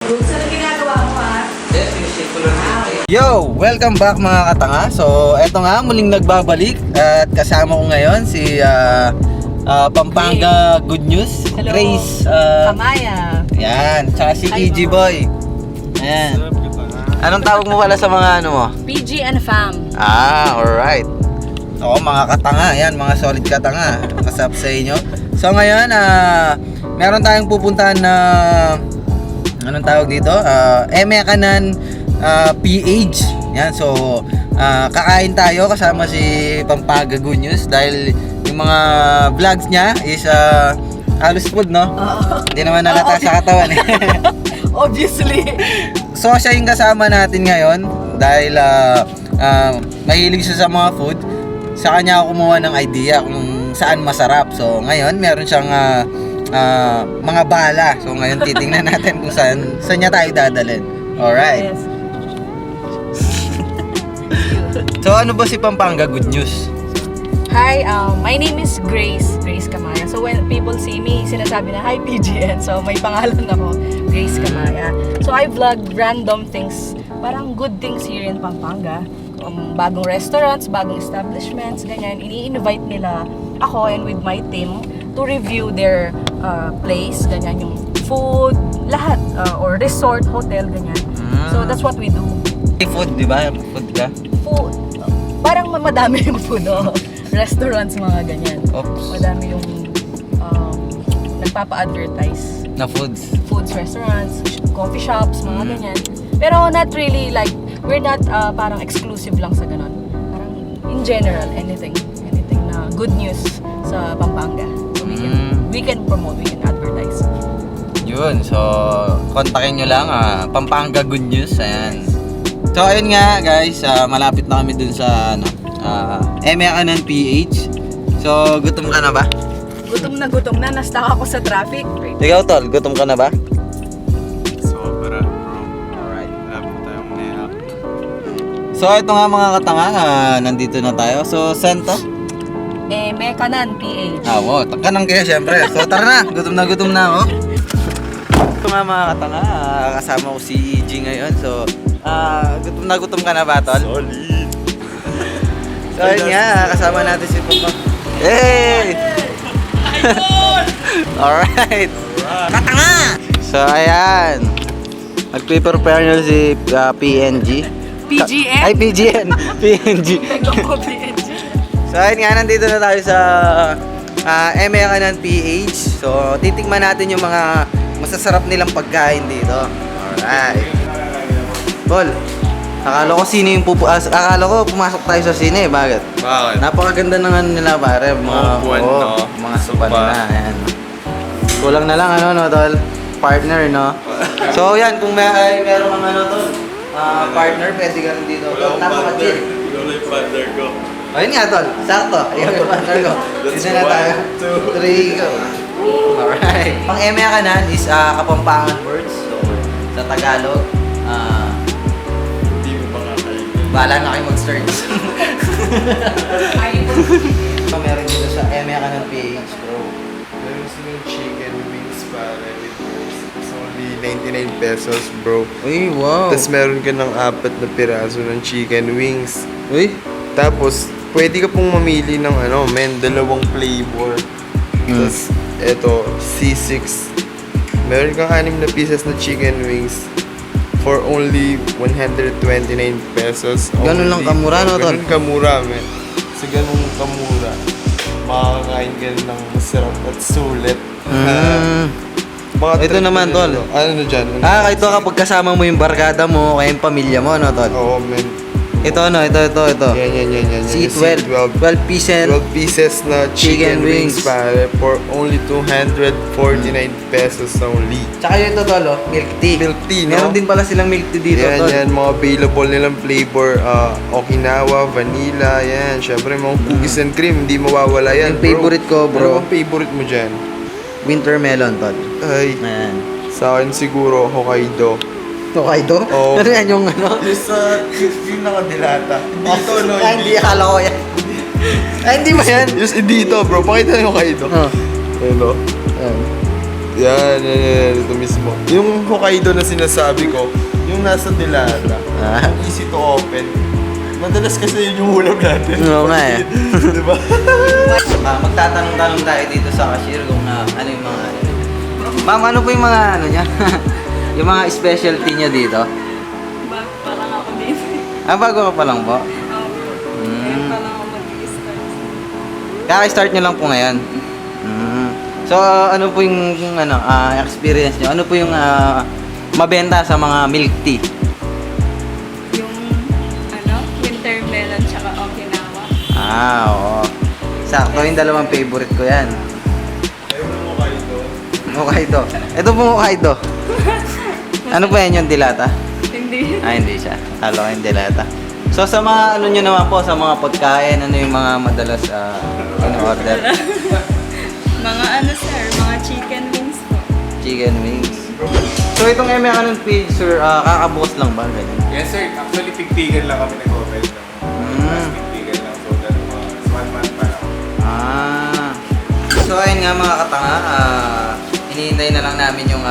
Bruce, ano ginagawa mo ha? Yo! Welcome back mga katanga. So, eto nga, muling nagbabalik. At kasama ko ngayon si Pampanga Good News. Hello. Grace. Kamaya. Yan. Tsaka si Hi, EG ma'am. Boy. Ayan. Anong tawag mo pala sa mga ano mo? PG and Fam. Alright. Oo, mga katanga. Yan, mga solid katanga. Kasap sa inyo. So, ngayon, meron tayong pupuntahan na anong tawag dito? Emekanan PH. Yan, so kakain tayo kasama si Pampanga Good News dahil yung mga vlogs niya is halos food, no? Hindi naman nalata sa katawan eh. Obviously. So siya yung kasama natin ngayon dahil mahilig siya sa mga food. Sa kanya ako kumuha ng idea kung saan masarap. So ngayon meron siyang mga bala. So ngayon titingnan natin kung saan niya tayo dadalhin. Alright. Yes. So ano ba si Pampanga Good News? Hi, my name is Grace Kamaya. So when people see me, sinasabi na, hi PGN. So may pangalan ako, Grace Kamaya. So I vlog random things, parang good things here in Pampanga. Bagong restaurants, bagong establishments, ganyan. Ini-invite nila ako and with my team to review their place, ganyan, yung food, lahat, or resort, hotel, ganyan. So that's what we do. Food, di ba? Food ka? Food, parang madami yung food, restaurants, mga ganyan. Oops. Madami yung nagpapa-advertise. Na foods. Foods, restaurants, coffee shops, mga ganyan. Pero not really like, we're not parang exclusive lang sa ganon. Parang in general, anything na good news sa Pampanga. So we can promote, we can advertise. Yun, so kontakin nyo lang Pampanga Good News. Ayan. So ayun nga guys, malapit na kami dun sa Emekanan PH. So gutom ka na ba? Gutom na, na-stuck ako sa traffic. Ikaw tol, gutom ka na ba? Sobra, bro. Alright, labo tayong nap. So ito nga mga katanga, nandito na tayo. So saan to? Emekanan PH. Wow, takanang kayo syempre. So tara na, gutom na ako. Ito nga mga katanga, kasama ko si EG ngayon. So gutom ka na ba tol? Solid. So ayun nga, kasama natin si Papa. Hey! Alright! Katanga! So ayan, nag-prepare nyo si PNG. PGN? Ay, PGN! PNG. Nagko PNG. So ayun nga, nandito na tayo sa Emekanan PH. So titikman natin yung mga masasarap nilang pagkain dito. Alright. Paul, akala ko pumasok tayo sa sine, bakit? Bakit? Napakaganda ng ano nila pare, mga buwan, no? mga sopa Sopa. nila, ayan. Kulang na lang no tol, partner no. So yan, kung meron kang tol, partner, pwede ka rin dito. Tol, napaka-chill. Ikaw lang yung partner ko. Ayun nga tol, sakto. Ikaw yung partner ko. That's Dito na tayo. 1, 2, 3, go. Alright. Pang Emekanan is Kapampangan words. So, sa Tagalog, Hindi mo ba nga kayo? bahala na kayo mag-search. Meron dito sa Emekanan PH, bro. Meron silang chicken wings pare with rice. It's only 99 pesos, bro. Uy, wow. Tapos meron ka ng 4 na piraso ng chicken wings. Uy. Tapos, pwede ka pong mamili ng dalawang flavor. Tapos, eto, C6. Meron kang 6 na pieces na chicken wings for only 129 pesos. Ganun lang kamura, no, tol? Ganun kamura, men. Sa ganun kamura, makakakain ka ng masarap at sulit. Mga Ito trip naman, na tol. nito. Ano na dyan? Ito kapag kasama mo yung barkada mo, kaya yung pamilya mo, no, tol? Oo, men. Ito. Yan. C12. 12 pieces. 12 pieces na Chicken chicken wings. wings pare for only 249 pesos only. Tsaka yun ito, tol, milk tea. Milk tea, no? Meron din pala silang milk tea dito, tol. Yan, mga available nilang flavor, Okinawa, vanilla, yan. Syempre, mga cookies and cream, hindi mawawala yan, Yung favorite ko, bro. Ano bang favorite mo dyan? Winter melon, tol. Ay, Ayan. sa akin siguro, Hokkaido. Hokkaido? Oo. Ano yan yung ano? Yung sa, yung nakadilata. Dito, no? Hindi, akala ko yan. Ay, hindi ba yan? Yung dito, bro. Pakita yung Hokkaido. Oh. Hello. Ayan. Yan, ito mismo. Yung Hokkaido na sinasabi ko, yung nasa Dilata, easy to open. Madalas kasi yun yung hulog natin. Oo nga eh. Diba? Magtatanong-tanong tayo dito sa cashier kung ano yung mga ano. Ma'am, ano po yung mga ano niya? Yung mga specialty niya dito? Parang ako dito. Bago ka pa lang po? Kaya parang ako mag-i-start. Kaka-start nyo lang po ngayon? So, ano po yung experience nyo? Ano po yung mabenta sa mga milk tea? Yung winter melon tsaka Okinawa. Oo. Sakto, yung dalawang favorite ko yan. Ayaw mo Hokkaido. Hokkaido. Ito po Hokkaido. Ano po yan yung dilata? Hindi. Hindi siya. Halo yung dilata. So sa mga ano nyo naman po, sa mga pagkain, ano yung mga madalas in-order? Mga sir, mga chicken wings po. Chicken wings. So itong Eme Kanan page, sir, kakabukas lang ba? Ganyan? Yes sir, actually pigtigan lang kami nag-open ng pigtigan lang. So ganun mga 1 month pa lang. So ayun nga mga katanga, hinihintay na lang namin yung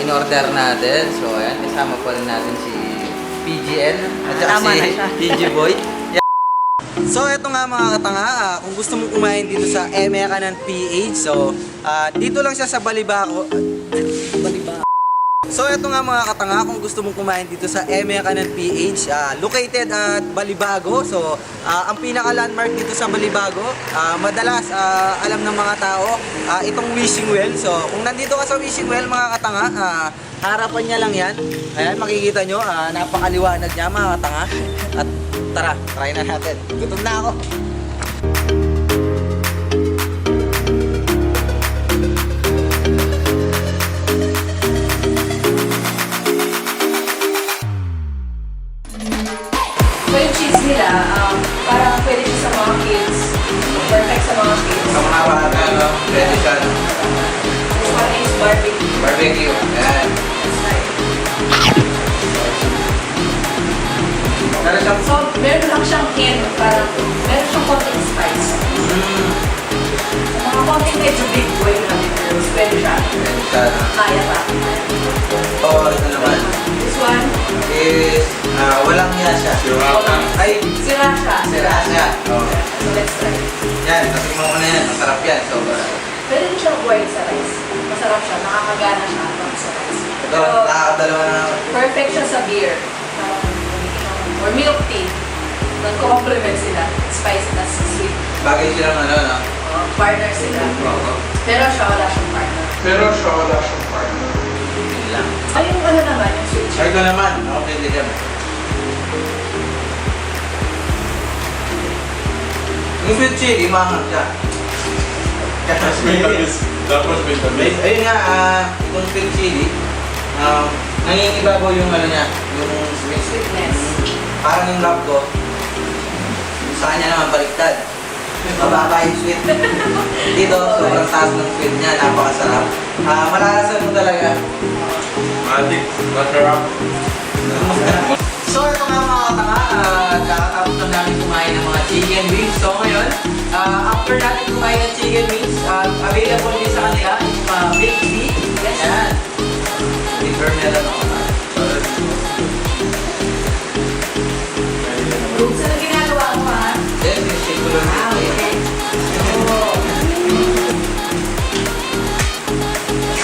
in-order natin. So ayan, kasama pa rin natin si PGN at saka Tama na si siya. PG Boy. So ito nga mga katanga, kung gusto mong kumain dito sa Eme Kanan PH, so dito lang siya sa Balibago. So ito nga mga katanga, kung gusto mong kumain dito sa Eme Kanan PH, located at Balibago. So ang pinaka-landmark dito sa Balibago, madalas alam ng mga tao, itong Wishing Well. So kung nandito ka sa Wishing Well mga katanga, harapan niya lang yan. Ayan, makikita nyo, napakaliwanag niya mga katanga. At tara, try na natin. Gutom na ako. So yung cheese nila, parang pwede siya sa mga kids. Perfect sa mga kids. Sa mga bata, no? Pwede siya. This one is barbecue. Barbecue. Ayan. Pero siya, So, meron lang siyang hint, parang meron siyang konting spice. Mga konting medyo big boy na girls, pwede siya. pwede siya. Kaya pa. Oo, ito naman. This one, Is, walang niya siya. Ay, sira siya. sira siya. Oh. So, let's try. Yan, natikman ko na yan. Masarap yan. Sobra. Pwede din siyang boil sa rice. Masarap siya, nakakagana siya pag sa rice. Ito, nakakadalawa na ako. Perfect siya sa beer. Parang, or milk tea. Nag-complement sila. Spice plus sweet. Bagay silang ano, no? Partner sila. Oo. Pero siya wala siyang partner. Pero siya wala siyang partner. Yun lang. Ay, yung ano naman, yung sweet Ay, chili. ito naman. Okay, hindi kami. Yung sweet chili, mahal siya. Tapos may tamis. Tapos may tamis. Ayun nga, itong sweet chili, nangingibabaw yung ano niya, yung sweet. Sweetness. Parang yung love ko, sa kanya naman baliktad. Mababa yung sweet. Dito, sobrang taas ng sweet niya, napakasarap. Malalasan mo talaga. Matik, masarap. So ito nga mga katanga, kakatapos na namin kumain ng mga chicken wings. So ngayon, after natin kumain ng chicken wings, available din sa kanila yung milk tea. Yan. Confirm na lang ako. Roots, ano ginagawa mo ha? Then, shake ko lang Okay.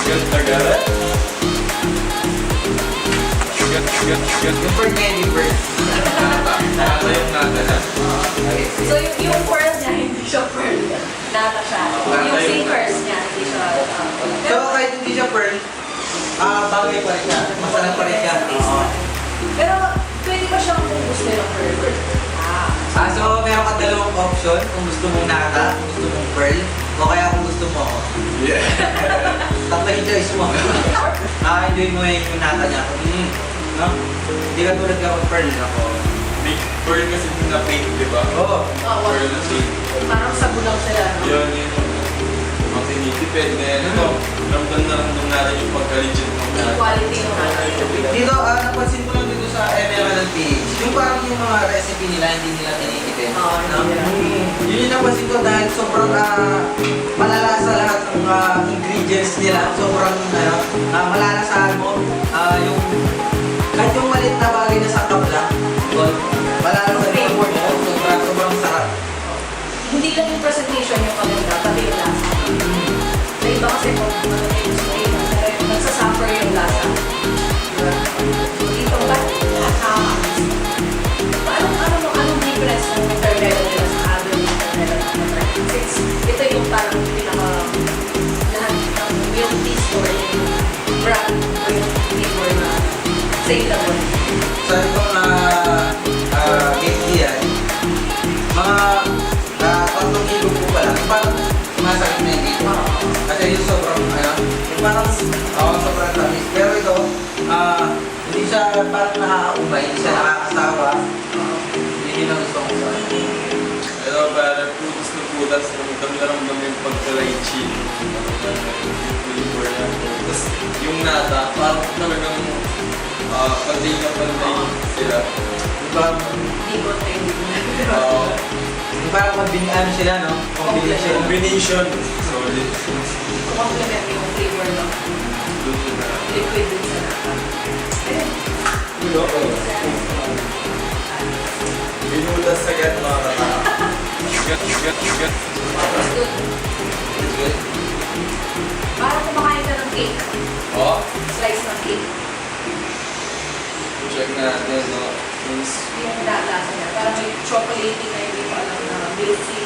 Good tagala. yung bird candy bird. Nasa yung nasa. Okay. So yung pearl niya, hindi siya pearl. Nata siya. Yung sinkers niya, hindi siya. So kahit hindi siya pearl, bagay pa rin siya. Masarap pa rin siya. Oo. Pero pwede pa siyang kung gusto ng pearl. So meron ka dalawang option kung gusto mong nata, kung gusto mong pearl, o kaya kung gusto mo ako. Yeah. Tatlo yung choice mo. Enjoy mo yung nata niya. No? Hindi ka tulad ka mag pearl ako. May pearl kasi yung na-paint, di ba? Oo. Pearl na paint. Parang sabunaw sila. No? Yun. Ang tinitipid na yan. Ramdam na ramdam natin yung pagka-legit ng Yung quality ng natin. Dito, napansin ko lang dito sa ML Channel PH. Yung parang yung mga recipe nila, hindi nila tinikipin. Oo, hindi nila. Yun yung napansin ko dahil sobrang malalasa lahat ng ingredients nila. Sobrang malalasahan mo. Yung kahit yung maliit na bagay na sa tabla, malalasahan mo. Sobrang sarap. Hindi lang yung presentation yung maganda, pati yung lasa. Sa iba kasi kung ano na yung gusto nila, pero nagsasuffer yung lasa. Diba? So dito ba? Anong difference ng intermediate nila sa other intermediate? Since ito yung parang pinaka lahat ng milk tea store yung brand o yung flavor na saleable. Sa itong cake tea yan, mga 3 kilo po pala, parang sumasakit na yung cake. Kasi yung sobrang, yung parang sobrang tamis. Pero ito, hindi siya parang nakakaumay, hindi siya nakakasawa. Yun ang gusto ko sa akin. Pero parang putas na putas, ramdam yung pagka-lychee. Flavor na. Tapos yung nata, parang talagang panday na panday sila. Yung parang, Hindi ko tayo. yung parang mabinaan sila, no? Combination. Combination. Solid. Complement yung flavor ng liquid din sa nata. Binutas agad mga kata. It's good. It's good. Parang kumakain ka ng cake. Oh, Slice ng cake. check natin, no? Yung lasa niya. Parang may chocolatey na hindi ko alam na milky.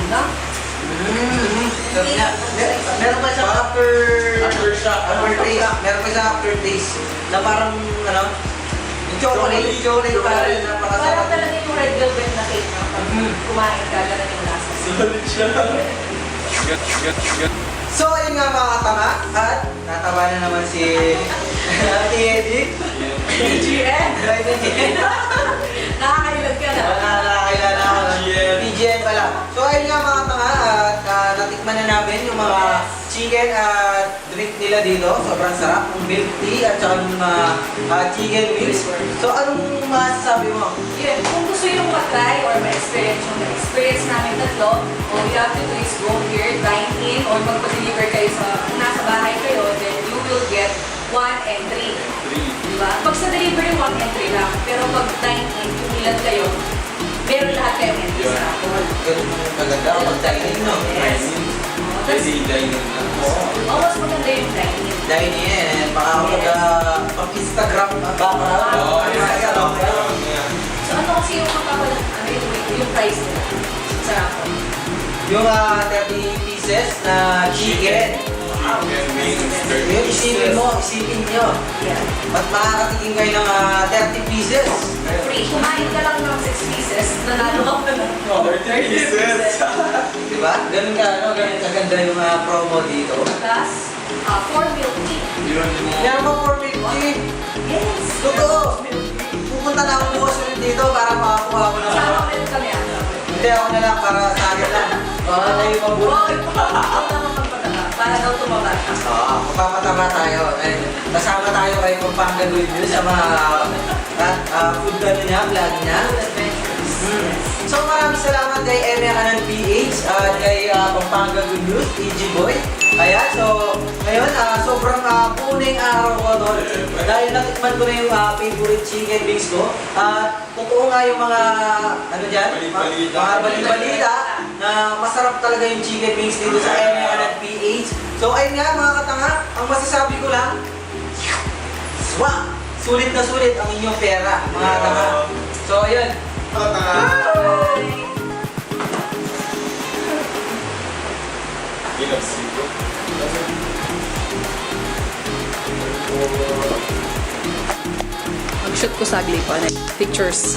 No? Sarap niya. Meron pa siyang Aftershock. aftertaste. Meron pa siyang aftertaste na parang, yung chocolate pa rin. Parang Napakasarap. talaga yung red velvet na cake. No? Pag kumain ka, ganun yung lasa. Solid siya. So, ayun nga mga katanga. At natawa na naman si Eddie. PGN! Nakakailag ka na. Nakakilala ako. PGN. PGN pala. So, ayun nga mga katanga. At natikman na namin yung mga chicken at drink nila dito. Sobrang sarap. Yung milk tea at saka yung chicken wings. So, anong masasabi mo? Yun, kung gusto yung matry or ma-experience yung na-experience namin tatlo, all you have to do is go here, dine in, or magpa-deliver kayo kung nasa bahay kayo, then you will get 1 and 3. Diba? Pag sa delivery, 1 and 3 lang. Pero pag dine in, kung ilan kayo, meron lahat kayo entry sa alcohol. Ganun yung maganda kapag dining, no? Yes. Pwede i-dine na. Oh, mas maganda yung dine in. Dining, baka kapag pag-Instagram background. Oo, So ano kasi yung yung price nila sa raffle? Yung 30 pieces na chicken. Chicken wings, Yung isipin nyo. Yeah. Ba't makakatikim kayo ng 30 pieces? Free. Kumain ka lang ng 6 pieces, nanalo ka na. 30 pieces. Diba? Ganun kaganda yung promo dito. Plus, 4 milk tea. Yun yung mga... Meron pa 450. Yes! Totoo. Pupunta na ako bukas ulit dito para makakuha ko ng Sama ulit kami ata. Hindi ako na lang para sa akin lang. Baka tayo mabuhay. Para daw tumaba siya. Oo, magpapatama tayo. Kasama tayo kayo magpanggagoy nyo sa mga food niya, vlog niya. So maraming salamat kay Emya Kanan PH at kay Pampanga Good News, EG Boy. Ayan, so ngayon sobrang puning araw ko doon dahil natikman ko na yung favorite chicken wings ko. At totoo nga yung mga mga balita na masarap talaga yung chicken wings dito sa Emya Kanan PH. So ayun nga mga katanga, ang masasabi ko lang, swak! Sulit na sulit ang inyong pera mga katanga. So ayun. Inapsigo. Mag-shoot ko sa agli ko. Pictures.